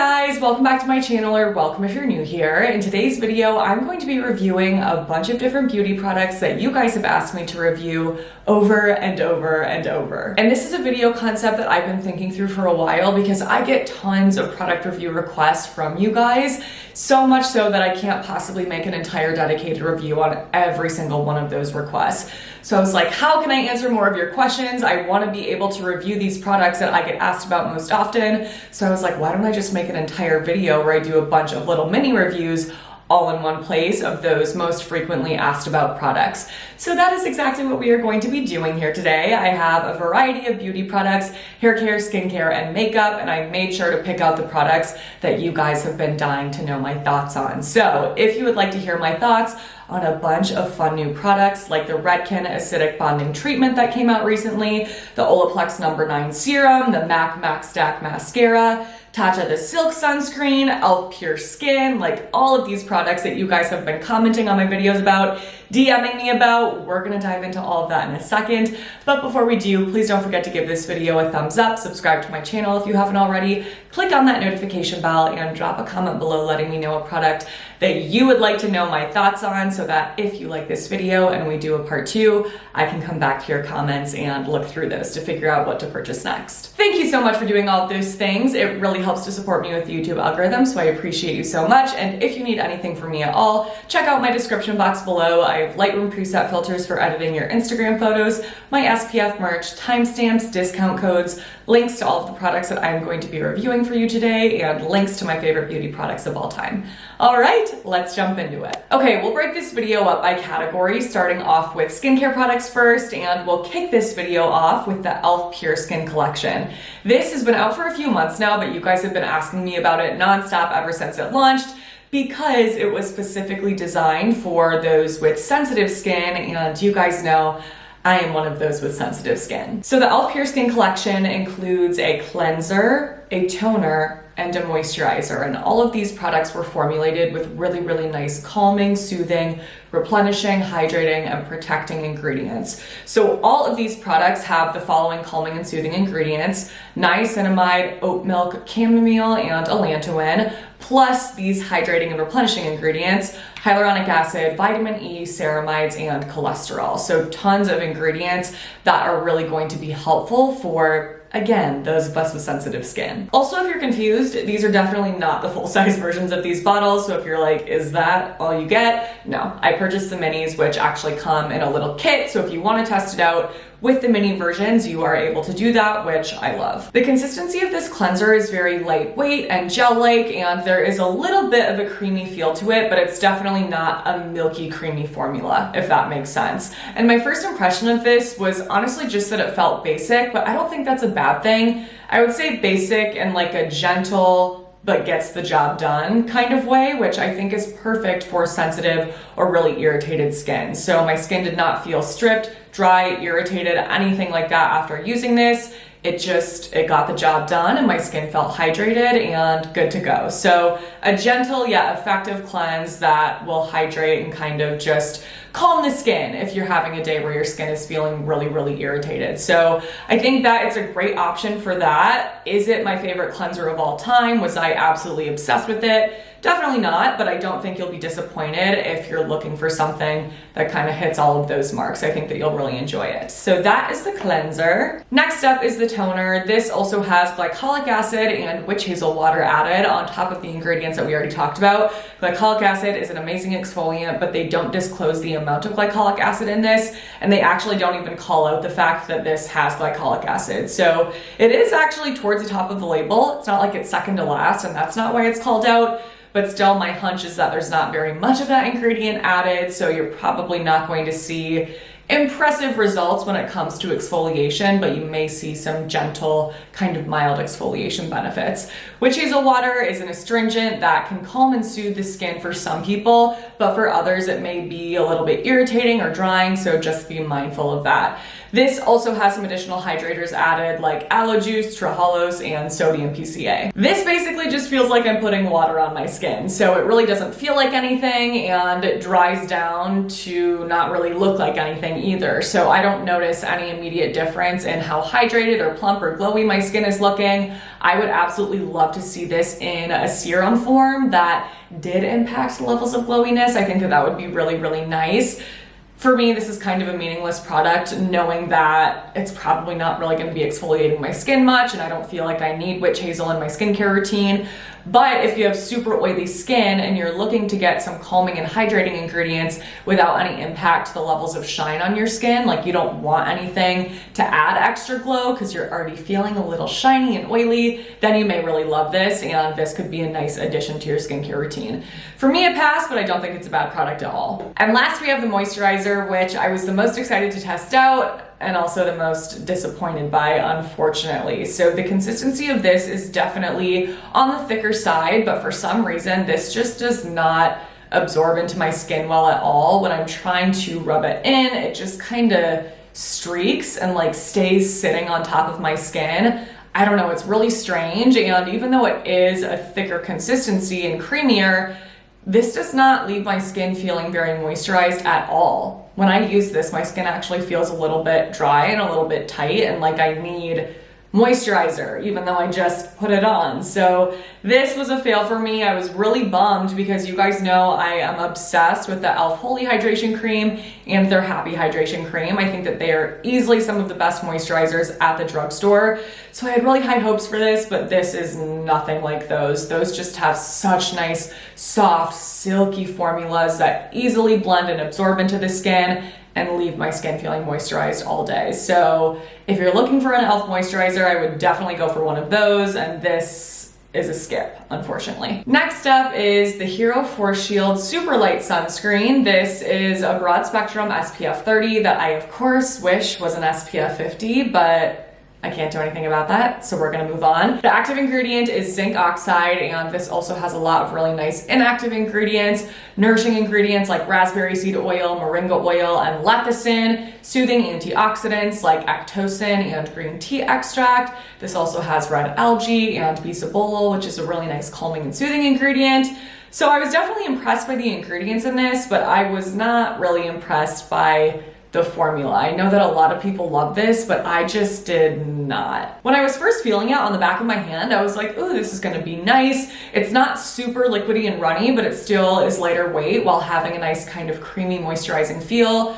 guys, welcome back to my channel, or welcome if you're new here. In today's video, I'm going to be reviewing a bunch of different beauty products that you guys have asked me to review over and over and over. And this is a video concept that I've been thinking through for a while because I get tons of product review requests from you guys, so much so that I can't possibly make an entire dedicated review on every single one of those requests. So I was like, how can I answer more of your questions? I want to be able to review these products that I get asked about most often. So I was like, why don't I just make an entire video where I do a bunch of little mini reviews all in one place of those most frequently asked about products. So that is exactly what we are going to be doing here today. I have a variety of beauty products, hair care, skincare, and makeup, and I made sure to pick out the products that you guys have been dying to know my thoughts on. So if you would like to hear my thoughts on a bunch of fun new products like the Redken Acidic Bonding Treatment that came out recently, the Olaplex No. 9 Serum, the MAC Macstack Mascara, Tatcha the Silk Sunscreen, e.l.f. Pure Skin, like all of these products that you guys have been commenting on my videos about, DMing me about. We're gonna dive into all of that in a second. But before we do, please don't forget to give this video a thumbs up, subscribe to my channel if you haven't already, click on that notification bell, and drop a comment below letting me know a product that you would like to know my thoughts on, so that if you like this video and we do a part 2, I can come back to your comments and look through those to figure out what to purchase next. Thank you so much for doing all of those things. It really helps to support me with the YouTube algorithm, so I appreciate you so much. And if you need anything from me at all, check out my description box below. I have Lightroom preset filters for editing your Instagram photos, my SPF merch, timestamps, discount codes, links to all of the products that I'm going to be reviewing for you today, and links to my favorite beauty products of all time. All right, let's jump into it. Okay, we'll break this video up by category, starting off with skincare products first, and we'll kick this video off with the e.l.f. Pure Skin collection. This has been out for a few months now, but you guys have been asking me about it nonstop ever since it launched, because it was specifically designed for those with sensitive skin, and you guys know I am one of those with sensitive skin. So the e.l.f. Pure Skin collection includes a cleanser, a toner, and a moisturizer, and all of these products were formulated with really, really nice calming, soothing, replenishing, hydrating, and protecting ingredients. So all of these products have the following calming and soothing ingredients: niacinamide, oat milk, chamomile, and allantoin, plus these hydrating and replenishing ingredients: hyaluronic acid, vitamin E, ceramides, and cholesterol. So tons of ingredients that are really going to be helpful for, again, those of us with sensitive skin. Also, if you're confused, these are definitely not the full-size versions of these bottles, so if you're like, is that all you get? No, I purchased the minis, which actually come in a little kit, so if you want to test it out with the mini versions, you are able to do that, which I love. The consistency of this cleanser is very lightweight and gel-like, and there is a little bit of a creamy feel to it, but it's definitely not a milky, creamy formula, if that makes sense. And my first impression of this was honestly just that it felt basic, but I don't think that's a bad thing. I would say basic in like a gentle but gets the job done kind of way, which I think is perfect for sensitive or really irritated skin. So my skin did not feel stripped, dry, irritated, anything like that after using this. It got the job done, and my skin felt hydrated and good to go. So a gentle yet effective cleanse that will hydrate and kind of just calm the skin if you're having a day where your skin is feeling really, really irritated. So I think that it's a great option for that. Is it my favorite cleanser of all time? Was I absolutely obsessed with it? Definitely not, but I don't think you'll be disappointed if you're looking for something that kind of hits all of those marks. I think that you'll really enjoy it. So that is the cleanser. Next up is the toner. This also has glycolic acid and witch hazel water added on top of the ingredients that we already talked about. Glycolic acid is an amazing exfoliant, but they don't disclose the amount of glycolic acid in this, and they actually don't even call out the fact that this has glycolic acid. So it is actually towards the top of the label. It's not like it's second to last, and that's not why it's called out. But still, my hunch is that there's not very much of that ingredient added, so you're probably not going to see impressive results when it comes to exfoliation, but you may see some gentle, kind of mild exfoliation benefits. Witch hazel water is an astringent that can calm and soothe the skin for some people, but for others it may be a little bit irritating or drying, so just be mindful of that. This also has some additional hydrators added like aloe juice, trehalose, and sodium PCA. This basically just feels like I'm putting water on my skin, so it really doesn't feel like anything, and it dries down to not really look like anything either. So I don't notice any immediate difference in how hydrated or plump or glowy my skin is looking. I would absolutely love to see this in a serum form that did impact the levels of glowiness. I think that that would be really, really nice. For me, this is kind of a meaningless product, knowing that it's probably not really going to be exfoliating my skin much, and I don't feel like I need witch hazel in my skincare routine. But if you have super oily skin and you're looking to get some calming and hydrating ingredients without any impact to the levels of shine on your skin, like you don't want anything to add extra glow because you're already feeling a little shiny and oily, then you may really love this, and this could be a nice addition to your skincare routine. For me, a pass, but I don't think it's a bad product at all. And last, we have the moisturizer, which I was the most excited to test out and also the most disappointed by, unfortunately. So the consistency of this is definitely on the thicker side, but for some reason, this just does not absorb into my skin well at all. When I'm trying to rub it in, it just kind of streaks and like stays sitting on top of my skin. I don't know, it's really strange. And even though it is a thicker consistency and creamier, this does not leave my skin feeling very moisturized at all. When I use this, my skin actually feels a little bit dry and a little bit tight, and like I need moisturizer, even though I just put it on. So this was a fail for me. I was really bummed because you guys know I am obsessed with the e.l.f. Holy Hydration Cream and their Happy Hydration Cream. I think that they are easily some of the best moisturizers at the drugstore. So I had really high hopes for this, but this is nothing like those. Those just have such nice, soft, silky formulas that easily blend and absorb into the skin and leave my skin feeling moisturized all day. So if you're looking for an e.l.f. moisturizer, I would definitely go for one of those, and this is a skip, unfortunately. Next up is the Hero Force Shield Super Light Sunscreen. This is a broad spectrum SPF 30 that I, of course, wish was an SPF 50, but I can't do anything about that, so we're gonna move on. The active ingredient is zinc oxide, and this also has a lot of really nice inactive ingredients, nourishing ingredients like raspberry seed oil, moringa oil, and lecithin, soothing antioxidants like actocin and green tea extract. This also has red algae and bisabolol, which is a really nice calming and soothing ingredient. So I was definitely impressed by the ingredients in this, but I was not really impressed by the formula. I know that a lot of people love this, but I just did not. When I was first feeling it on the back of my hand, I was like, ooh, this is gonna be nice. It's not super liquidy and runny, but it still is lighter weight while having a nice kind of creamy moisturizing feel.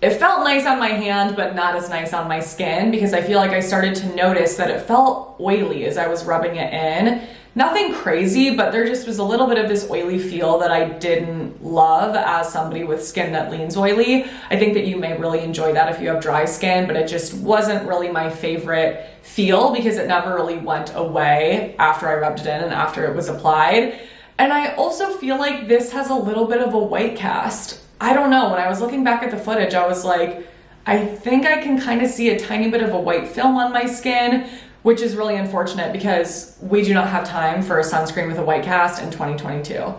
It felt nice on my hand, but not as nice on my skin because I feel like I started to notice that it felt oily as I was rubbing it in. Nothing crazy, but there just was a little bit of this oily feel that I didn't love as somebody with skin that leans oily. I think that you may really enjoy that if you have dry skin, but it just wasn't really my favorite feel because it never really went away after I rubbed it in and after it was applied. And I also feel like this has a little bit of a white cast. I don't know, when I was looking back at the footage, I was like, I think I can kind of see a tiny bit of a white film on my skin, which is really unfortunate because we do not have time for a sunscreen with a white cast in 2022.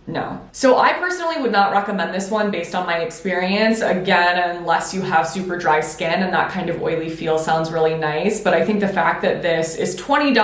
No. So I personally would not recommend this one based on my experience. Again, unless you have super dry skin and that kind of oily feel sounds really nice. But I think the fact that this is $20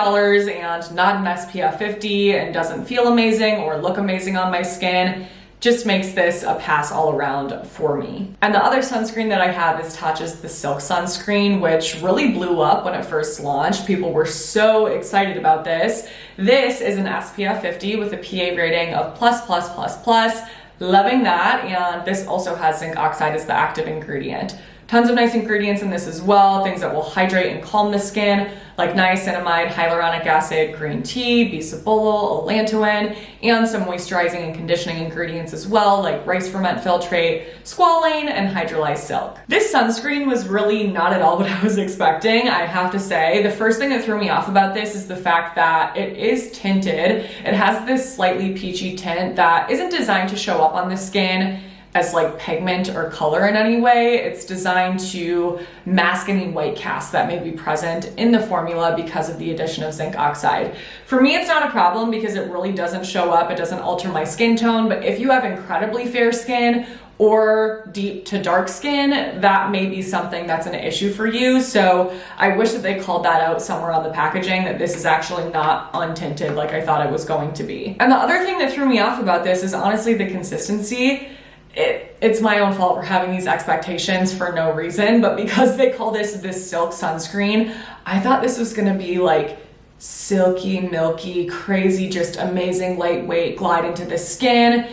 and not an SPF 50 and doesn't feel amazing or look amazing on my skin just makes this a pass all around for me. And the other sunscreen that I have is Tatcha's the Silk Sunscreen, which really blew up when it first launched. People were so excited about this. This is an SPF 50 with a PA rating of ++++. Loving that, and this also has zinc oxide as the active ingredient. Tons of nice ingredients in this as well, things that will hydrate and calm the skin, like niacinamide, hyaluronic acid, green tea, bisabolol, allantoin, and some moisturizing and conditioning ingredients as well, like rice ferment filtrate, squalane, and hydrolyzed silk. This sunscreen was really not at all what I was expecting, I have to say. The first thing that threw me off about this is the fact that it is tinted. It has this slightly peachy tint that isn't designed to show up on the skin as like pigment or color in any way. It's designed to mask any white cast that may be present in the formula because of the addition of zinc oxide. For me, it's not a problem because it really doesn't show up. It doesn't alter my skin tone, but if you have incredibly fair skin or deep to dark skin, that may be something that's an issue for you. So I wish that they called that out somewhere on the packaging, that this is actually not untinted like I thought it was going to be. And the other thing that threw me off about this is honestly the consistency. It's my own fault for having these expectations for no reason, but because they call this silk sunscreen, I thought this was gonna be like silky, milky, crazy, just amazing, lightweight, glide into the skin.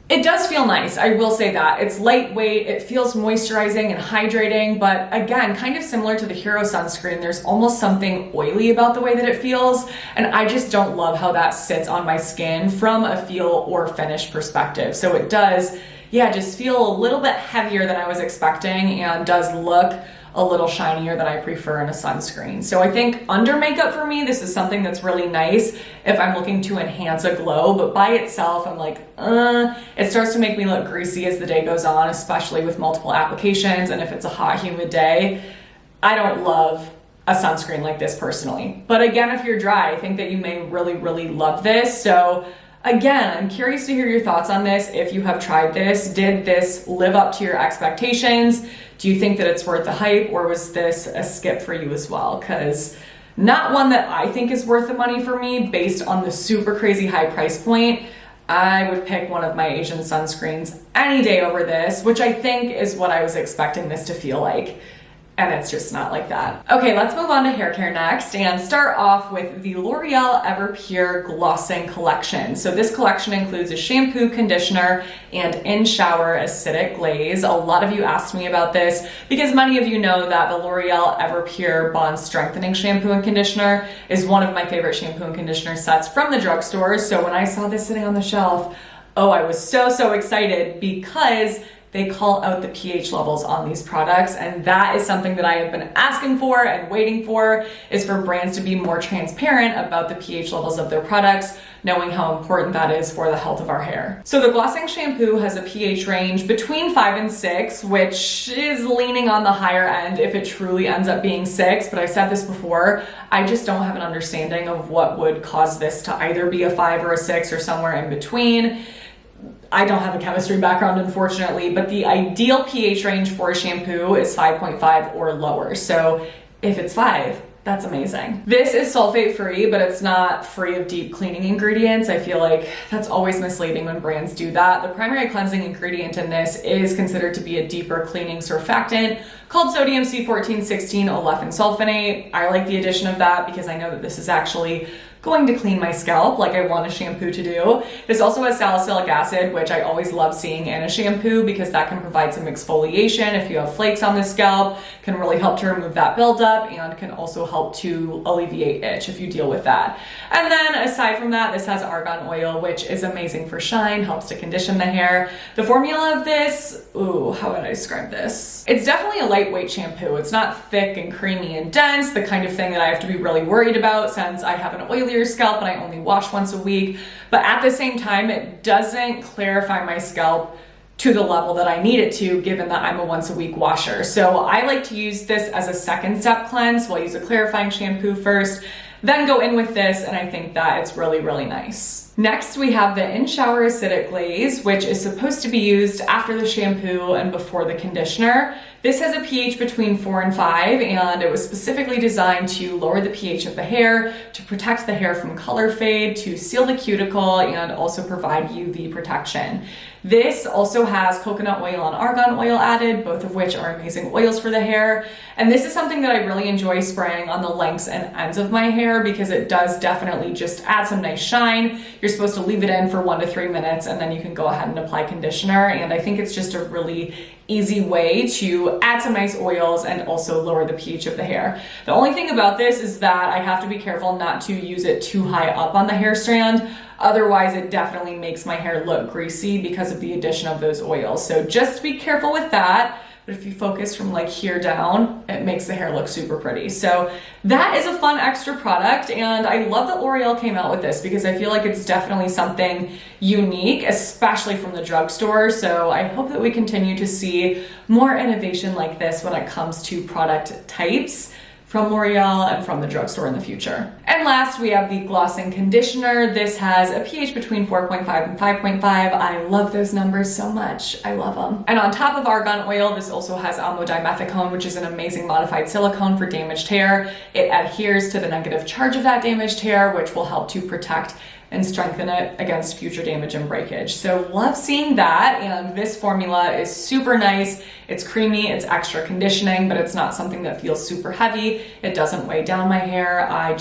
It does feel nice, I will say that. It's lightweight, it feels moisturizing and hydrating, but again, kind of similar to the Hero sunscreen, there's almost something oily about the way that it feels, and I just don't love how that sits on my skin from a feel or finish perspective. So it does, yeah, just feel a little bit heavier than I was expecting and does look a little shinier than I prefer in a sunscreen. So I think under makeup for me, this is something that's really nice if I'm looking to enhance a glow, but by itself, I'm like, it starts to make me look greasy as the day goes on, especially with multiple applications. And if it's a hot, humid day, I don't love a sunscreen like this personally. But again, if you're dry, I think that you may really, really love this. So again, I'm curious to hear your thoughts on this. If you have tried this, did this live up to your expectations? Do you think that it's worth the hype, or was this a skip for you as well? Because not one that I think is worth the money for me based on the super crazy high price point. I would pick one of my Asian sunscreens any day over this, which I think is what I was expecting this to feel like. And it's just not like that. Okay, let's move on to hair care next and start off with the L'Oreal Everpure Glossing Collection. So this collection includes a shampoo, conditioner, and in-shower acidic glaze. A lot of you asked me about this because many of you know that the L'Oreal Everpure Bond Strengthening Shampoo and Conditioner is one of my favorite shampoo and conditioner sets from the drugstore. So when I saw this sitting on the shelf, oh, I was so excited because they call out the pH levels on these products, and that is something that I have been asking for and waiting for, is for brands to be more transparent about the pH levels of their products, knowing how important that is for the health of our hair. So the glossing shampoo has a pH range between 5 and 6, which is leaning on the higher end if it truly ends up being 6, but I said this before, I just don't have an understanding of what would cause this to either be a 5 or a 6 or somewhere in between. I don't have a chemistry background, unfortunately, but the ideal pH range for a shampoo is 5.5 or lower. So if it's 5, that's amazing. This is sulfate free, but it's not free of deep cleaning ingredients. I feel like that's always misleading when brands do that. The primary cleansing ingredient in this is considered to be a deeper cleaning surfactant called sodium C1416 olefin sulfonate. I like the addition of that because I know that this is actually going to clean my scalp like I want a shampoo to do. This also has salicylic acid, which I always love seeing in a shampoo because that can provide some exfoliation if you have flakes on the scalp, can really help to remove that buildup, and can also help to alleviate itch if you deal with that. And then aside from that, this has argan oil, which is amazing for shine, helps to condition the hair. The formula of this, ooh, how would I describe this? It's definitely a lightweight shampoo. It's not thick and creamy and dense, the kind of thing that I have to be really worried about since I have an oilier scalp and I only wash once a week. But at the same time, it doesn't clarify my scalp to the level that I need it to, given that I'm a once a week washer. So I like to use this as a second step cleanse. So I'll use a clarifying shampoo first, then go in with this, and I think that it's really, really nice. Next, we have the in-shower acidic glaze, which is supposed to be used after the shampoo and before the conditioner. This has a pH between 4 and 5, and it was specifically designed to lower the pH of the hair, to protect the hair from color fade, to seal the cuticle, and also provide UV protection. This also has coconut oil and argan oil added, both of which are amazing oils for the hair. And this is something that I really enjoy spraying on the lengths and ends of my hair because it does definitely just add some nice shine. You're supposed to leave it in for 1 to 3 minutes and then you can go ahead and apply conditioner. And I think it's just a really easy way to add some nice oils and also lower the pH of the hair. The only thing about this is that I have to be careful not to use it too high up on the hair strand. Otherwise, it definitely makes my hair look greasy because of the addition of those oils. So just be careful with that. but if you focus from like here down, it makes the hair look super pretty. So that is a fun extra product, and I love that L'Oreal came out with this because I feel like it's definitely something unique, especially from the drugstore. So I hope that we continue to see more innovation like this when it comes to product types from L'Oreal and from the drugstore in the future. And last, we have the glossing conditioner. This has a pH between 4.5 and 5.5. I love those numbers so much. I love them. And on top of argan oil, this also has amodimethicone, which is an amazing modified silicone for damaged hair. It adheres to the negative charge of that damaged hair, which will help to protect and strengthen it against future damage and breakage. So love seeing that, and this formula is super nice. It's creamy, it's extra conditioning, but it's not something that feels super heavy. It doesn't weigh down my hair. I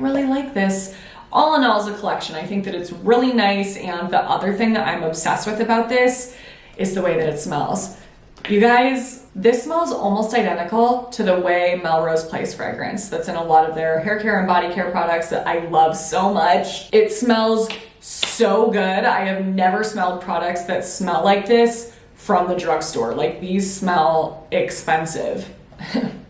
really like this. All in all, as a collection, I think that it's really nice, and the other thing that I'm obsessed with about this is the way that it smells. You guys, this smells almost identical to the way Melrose Place fragrance that's in a lot of their hair care and body care products that I love so much. It smells so good. I have never smelled products that smell like this from the drugstore. Like, these smell expensive.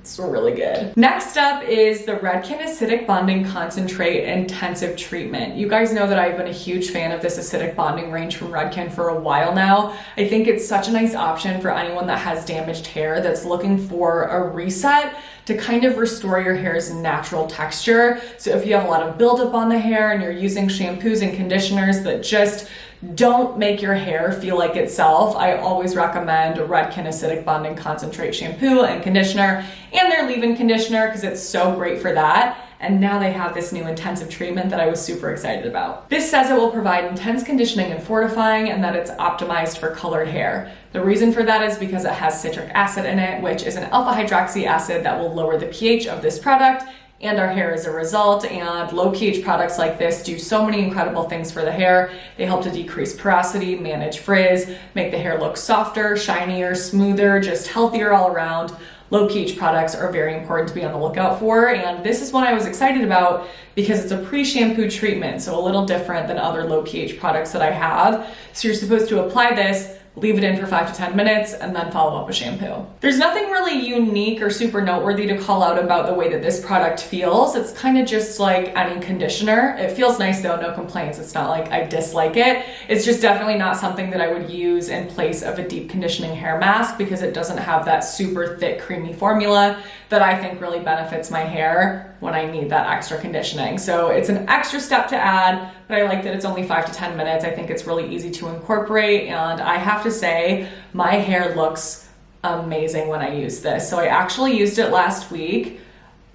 It's really good. Next up is the Redken Acidic Bonding Concentrate Intensive Treatment. You guys know that I've been a huge fan of this acidic bonding range from Redken for a while now. I think it's such a nice option for anyone that has damaged hair that's looking for a reset to kind of restore your hair's natural texture. So if you have a lot of buildup on the hair and you're using shampoos and conditioners that just don't make your hair feel like itself, I always recommend Redken Acidic Bonding Concentrate Shampoo and Conditioner and their leave-in conditioner because it's so great for that. And now they have this new intensive treatment that I was super excited about. This says it will provide intense conditioning and fortifying, and that it's optimized for colored hair. The reason for that is because it has citric acid in it, which is an alpha hydroxy acid that will lower the pH of this product and our hair as a result. And low pH products like this do so many incredible things for the hair. They help to decrease porosity, manage frizz, make the hair look softer, shinier, smoother, just healthier all around. Low pH products are very important to be on the lookout for, and this is one I was excited about because it's a pre-shampoo treatment, so a little different than other low pH products that I have. So you're supposed to apply this, leave it in for 5 to 10 minutes, and then follow up with shampoo. There's nothing really unique or super noteworthy to call out about the way that this product feels. It's kind of just like any conditioner. It feels nice though, no complaints. It's not like I dislike it. It's just definitely not something that I would use in place of a deep conditioning hair mask because it doesn't have that super thick, creamy formula that I think really benefits my hair when I need that extra conditioning. So it's an extra step to add, but I like that it's only 5 to 10 minutes. I think it's really easy to incorporate, and I have to say my hair looks amazing when I use this. So I actually used it last week.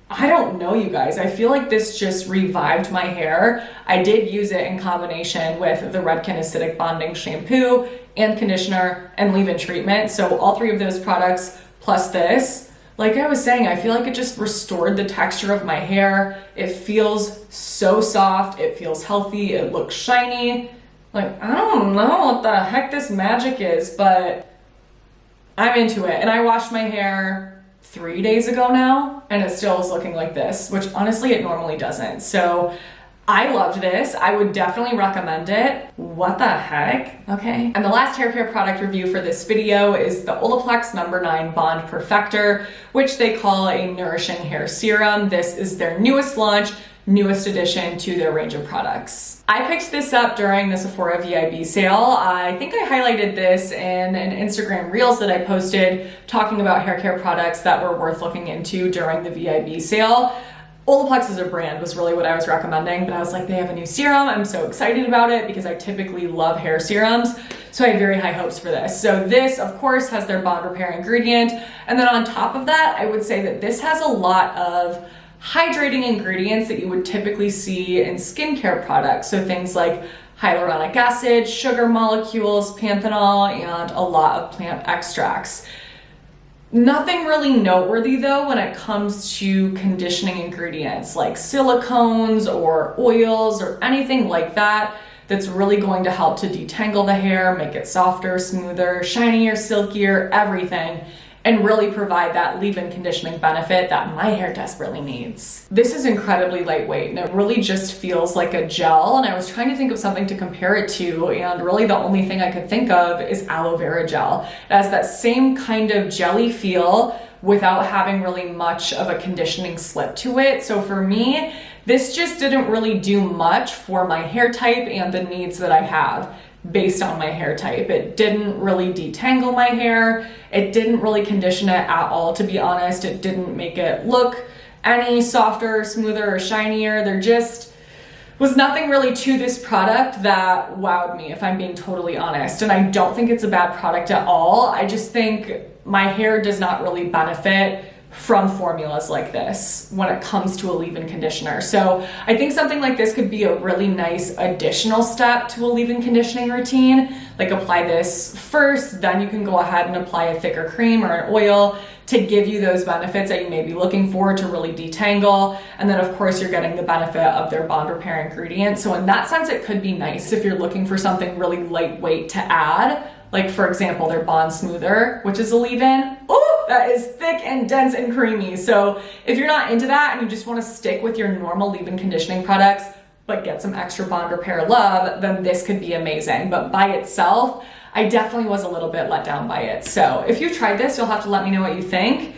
I don't know, you guys, I feel like this just revived my hair. I did use it in combination with the Redken Acidic Bonding Shampoo and Conditioner and leave-in treatment. So all three of those products plus this, like I was saying, I feel like it just restored the texture of my hair. It feels so soft, it feels healthy, it looks shiny. Like, I don't know what the heck this magic is, but I'm into it. And I washed my hair 3 days ago now, and it still is looking like this, which honestly it normally doesn't. So I loved this. I would definitely recommend it. What the heck? Okay. And the last hair care product review for this video is the Olaplex No. 9 Bond Perfector, which they call a nourishing hair serum. This is their newest launch, newest addition to their range of products. I picked this up during the Sephora VIB sale. I think I highlighted this in an Instagram Reels that I posted talking about hair care products that were worth looking into during the VIB sale. Olaplex as a brand was really what I was recommending, but I was like, they have a new serum. I'm so excited about it because I typically love hair serums. So I had very high hopes for this. So this, of course, has their bond repair ingredient. And then on top of that, I would say that this has a lot of hydrating ingredients that you would typically see in skincare products. So things like hyaluronic acid, sugar molecules, panthenol, and a lot of plant extracts. Nothing really noteworthy though when it comes to conditioning ingredients like silicones or oils or anything like that that's really going to help to detangle the hair, make it softer, smoother, shinier, silkier, everything. and really provide that leave-in conditioning benefit that my hair desperately needs. This is incredibly lightweight and it really just feels like a gel, and I was trying to think of something to compare it to, and really the only thing I could think of is aloe vera gel. It has that same kind of jelly feel without having really much of a conditioning slip to it. So for me, this just didn't really do much for my hair type and the needs that I have based on my hair type. It didn't really detangle my hair. It didn't really condition it at all, to be honest. It didn't make it look any softer, smoother, or shinier. There just was nothing really to this product that wowed me, if I'm being totally honest. And I don't think it's a bad product at all. I just think my hair does not really benefit from formulas like this when it comes to a leave-in conditioner. So I think something like this could be a really nice additional step to a leave-in conditioning routine. Like apply this first, then you can go ahead and apply a thicker cream or an oil to give you those benefits that you may be looking for to really detangle. And then of course you're getting the benefit of their bond repair ingredient. So in that sense, it could be nice if you're looking for something really lightweight to add. Like for example, their Bond Smoother, which is a leave-in. Oh, that is thick and dense and creamy. So if you're not into that and you just want to stick with your normal leave-in conditioning products, but get some extra bond repair love, then this could be amazing. But by itself, I definitely was a little bit let down by it. So if you tried this, you'll have to let me know what you think.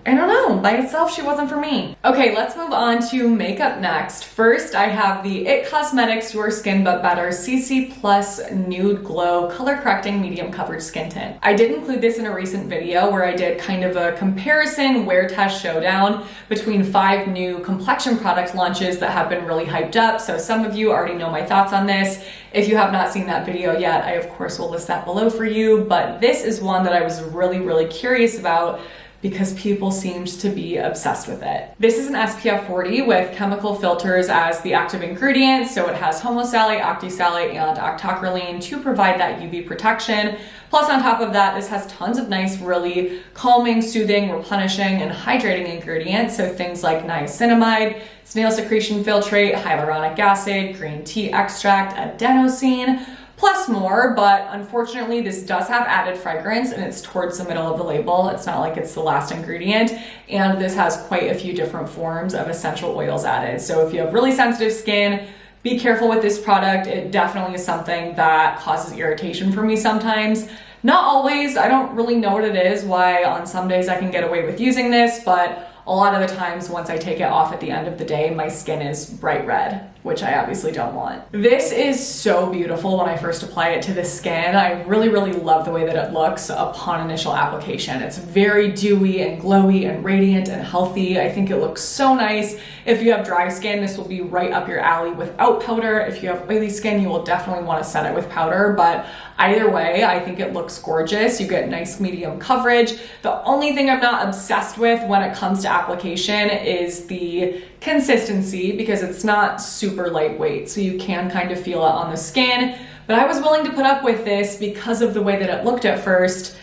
I don't know, by itself, she wasn't for me. Okay, let's move on to makeup next. First, I have the IT Cosmetics Your Skin But Better CC Plus Nude Glow Color Correcting Medium Coverage Skin Tint. I did include this in a recent video where I did kind of a comparison wear test showdown between 5 new complexion product launches that have been really hyped up. So some of you already know my thoughts on this. If you have not seen that video yet, I of course will list that below for you, but this is one that I was really curious about because people seemed to be obsessed with it. This is an SPF 40 with chemical filters as the active ingredient, so it has homosalate, octisalate, and octocrylene to provide that UV protection. Plus on top of that, this has tons of nice, really calming, soothing, replenishing, and hydrating ingredients, so things like niacinamide, snail secretion filtrate, hyaluronic acid, green tea extract, adenosine, plus more, but unfortunately this does have added fragrance and it's towards the middle of the label. It's not like it's the last ingredient, and this has quite a few different forms of essential oils added. So if you have really sensitive skin, be careful with this product. It definitely is something that causes irritation for me sometimes. Not always, I don't really know what it is, why on some days I can get away with using this, but a lot of the times once I take it off at the end of the day, my skin is bright red, which I obviously don't want. This is so beautiful when I first apply it to the skin. I really love the way that it looks upon initial application. It's very dewy and glowy and radiant and healthy. I think it looks so nice. If you have dry skin, this will be right up your alley without powder. If you have oily skin, you will definitely want to set it with powder, but either way, I think it looks gorgeous. You get nice medium coverage. The only thing I'm not obsessed with when it comes to application is the consistency, because it's not super lightweight, so you can kind of feel it on the skin. But I was willing to put up with this because of the way that it looked at first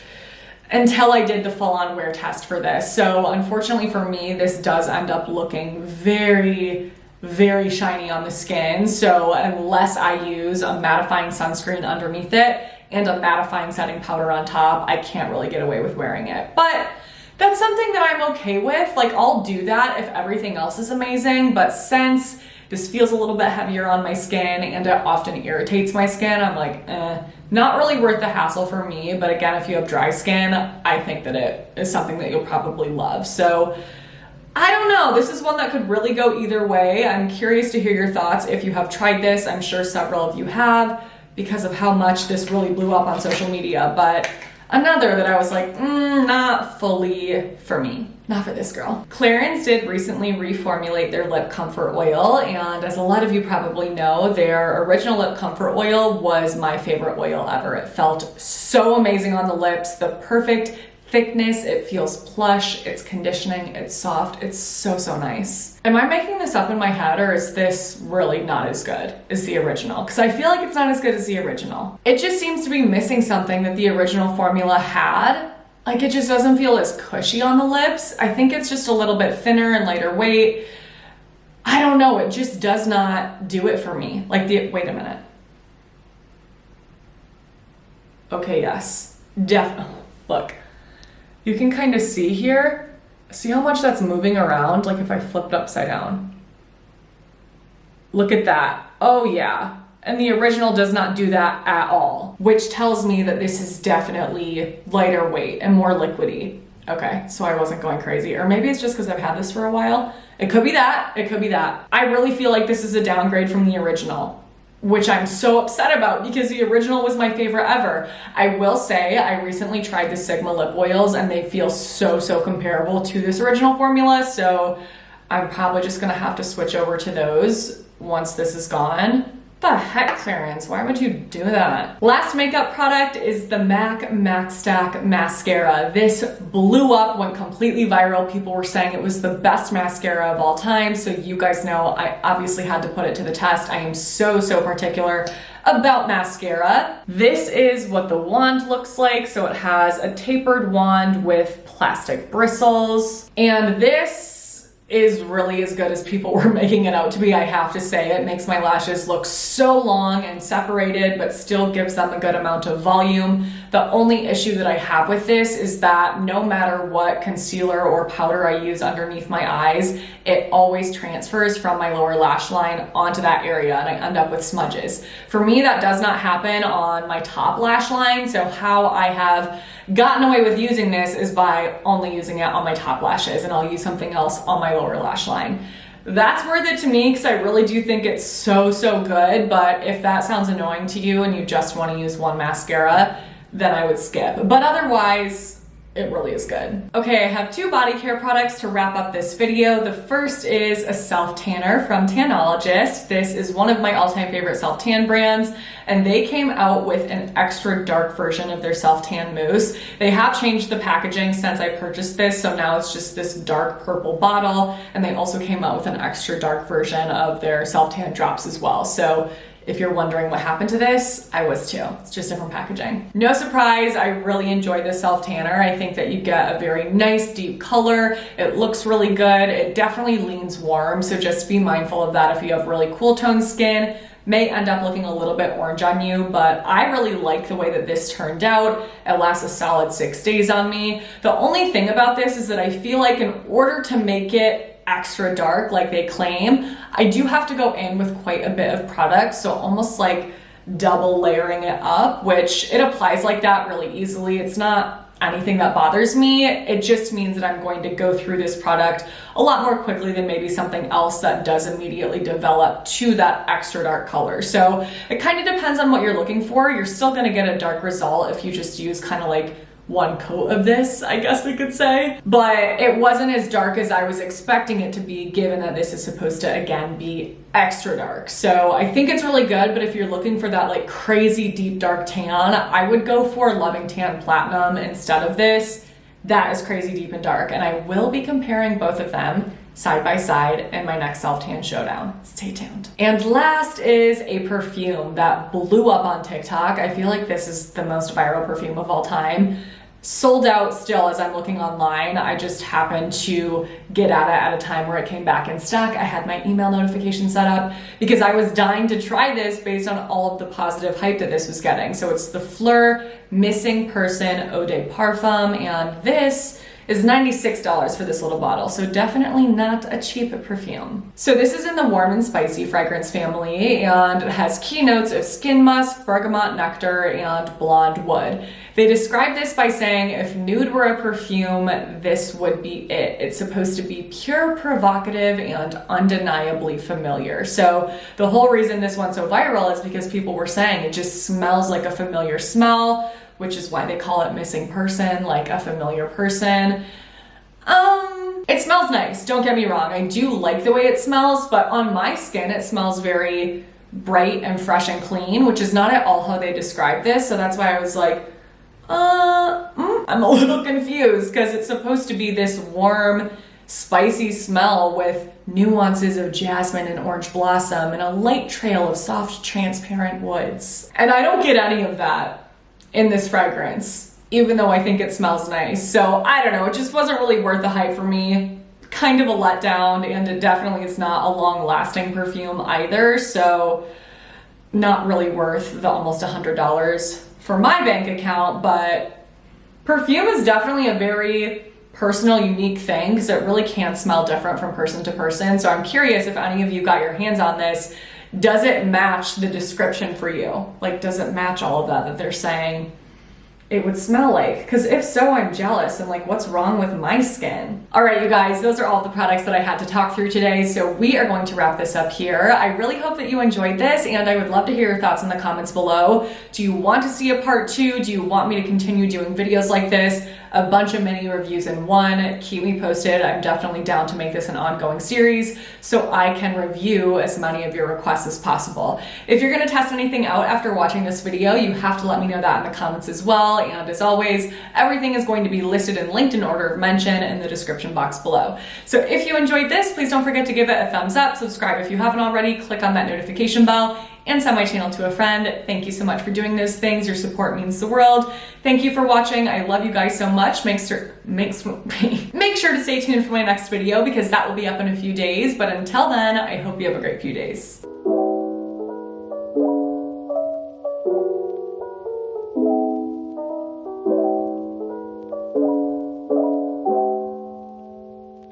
until I did the full-on wear test for this. So unfortunately for me, this does end up looking very shiny on the skin. So unless I use a mattifying sunscreen underneath it and a mattifying setting powder on top, I can't really get away with wearing it. But that's something that I'm okay with. Like, I'll do that if everything else is amazing, but since this feels a little bit heavier on my skin and it often irritates my skin, I'm like, not really worth the hassle for me. But again, if you have dry skin, I think that it is something that you'll probably love. So I don't know, this is one that could really go either way. I'm curious to hear your thoughts if you have tried this. I'm sure several of you have because of how much this really blew up on social media, but another that I was like, not fully for me. Not for this girl. Clarins did recently reformulate their lip comfort oil, and as a lot of you probably know, their original lip comfort oil was my favorite oil ever. It felt so amazing on the lips, the perfect thickness, it feels plush, it's conditioning, it's soft, it's so nice. Am I making this up in my head, or is this really not as good as the original? Because I feel like it's not as good as the original. It just seems to be missing something that the original formula had. Like, it just doesn't feel as cushy on the lips. I think it's just a little bit thinner and lighter weight. I don't know, it just does not do it for me. Like wait a minute. Okay, yes, definitely. Look, You can kind of see here, see how much that's moving around? Like if I flipped upside down. Look at that. Oh yeah. And the original does not do that at all, which tells me that this is definitely lighter weight and more liquidy. Okay, so I wasn't going crazy. Or maybe it's just because I've had this for a while. It could be that, it could be that. I really feel like this is a downgrade from the original, which I'm so upset about because the original was my favorite ever. I will say I recently tried the Sigma lip oils and they feel so comparable to this original formula. So I'm probably just gonna have to switch over to those once this is gone. The heck, Clarins? Why would you do that? Last makeup product is the MAC Macstack Mascara. This blew up, went completely viral. People were saying it was the best mascara of all time. So you guys know I obviously had to put it to the test. I am so particular about mascara. This is what the wand looks like. So it has a tapered wand with plastic bristles. And this is really as good as people were making it out to be, I have to say. It makes my lashes look so long and separated, but still gives them a good amount of volume. The only issue that I have with this is that no matter what concealer or powder I use underneath my eyes, it always transfers from my lower lash line onto that area and I end up with smudges. For me, that does not happen on my top lash line. So how I have gotten away with using this is by only using it on my top lashes, and I'll use something else on my lower lash line. That's worth it to me because I really do think it's so good, but if that sounds annoying to you and you just want to use one mascara, then I would skip. But otherwise, it really is good. Okay, I have two body care products to wrap up this video. The first is a self-tanner from Tanologist. This is one of my all-time favorite self-tan brands, and they came out with an extra dark version of their self-tan mousse. They have changed the packaging since I purchased this, so now it's just this dark purple bottle, and they also came out with an extra dark version of their self-tan drops as well. So if you're wondering what happened to this, I was too. It's just different packaging. No surprise, I really enjoy this self-tanner. I think that you get a very nice deep color. It looks really good. It definitely leans warm, so just be mindful of that if you have really cool toned skin. May end up looking a little bit orange on you, but I really like the way that this turned out. It lasts a solid 6 days on me. The only thing about this is that I feel like in order to make it extra dark like they claim, I do have to go in with quite a bit of product, so almost like double layering it up, which it applies like that really easily. It's not anything that bothers me. It just means that I'm going to go through this product a lot more quickly than maybe something else that does immediately develop to that extra dark color. So it kind of depends on what you're looking for. You're still going to get a dark result if you just use kind of like one coat of this, I guess we could say. But it wasn't as dark as I was expecting it to be, given that this is supposed to, again, be extra dark. So I think it's really good, but if you're looking for that like crazy deep dark tan, I would go for Loving Tan Platinum instead of this. That is crazy deep and dark, and I will be comparing both of them side by side in my next self-tan showdown. Stay tuned. And last is a perfume that blew up on TikTok. I feel like this is the most viral perfume of all time. Sold out still as I'm looking online. I just happened to get at it at a time where it came back in stock. I had my email notification set up because I was dying to try this based on all of the positive hype that this was getting. So it's the Phlur Missing Person Eau de Parfum, and this is $96 for this little bottle, so definitely not a cheap perfume. So this is in the warm and spicy fragrance family, and it has key notes of skin musk, bergamot nectar, and blonde wood. They describe this by saying if Nude were a perfume, this would be it. It's supposed to be pure, provocative, and undeniably familiar. So the whole reason this went so viral is because people were saying it just smells like a familiar smell, which is why they call it Missing Person, like a familiar person. It smells nice, don't get me wrong. I do like the way it smells, but on my skin, it smells very bright and fresh and clean, which is not at all how they describe this. So that's why I was like, I'm a little confused, because it's supposed to be this warm, spicy smell with nuances of jasmine and orange blossom and a light trail of soft, transparent woods. And I don't get any of that in this fragrance, even though I think it smells nice. So I don't know, it just wasn't really worth the hype for me. Kind of a letdown, and it definitely is not a long-lasting perfume either, so not really worth the almost $100 for my bank account, but Perfume is definitely a very personal, unique thing because it really can smell different from person to person. So I'm curious if any of you got your hands on this. Does it match the description for you? Like, does it match all of that they're saying it would smell like? Because if so, I'm jealous and like, what's wrong with my skin? All right, you guys, those are all the products that I had to talk through today. So we are going to wrap this up here. I really hope that you enjoyed this and I would love to hear your thoughts in the comments below. Do you want to see a part 2? Do you want me to continue doing videos like this? A bunch of mini reviews in one. Keep me posted. I'm definitely down to make this an ongoing series so I can review as many of your requests as possible. If you're gonna test anything out after watching this video, you have to let me know that in the comments as well. And as always, everything is going to be listed and linked in order of mention in the description box below. So if you enjoyed this, please don't forget to give it a thumbs up, subscribe if you haven't already, click on that notification bell, and send my channel to a friend. Thank you so much for doing those things. Your support means the world. Thank you for watching. I love you guys so much. Make sure to stay tuned for my next video because that will be up in a few days. But until then, I hope you have a great few days.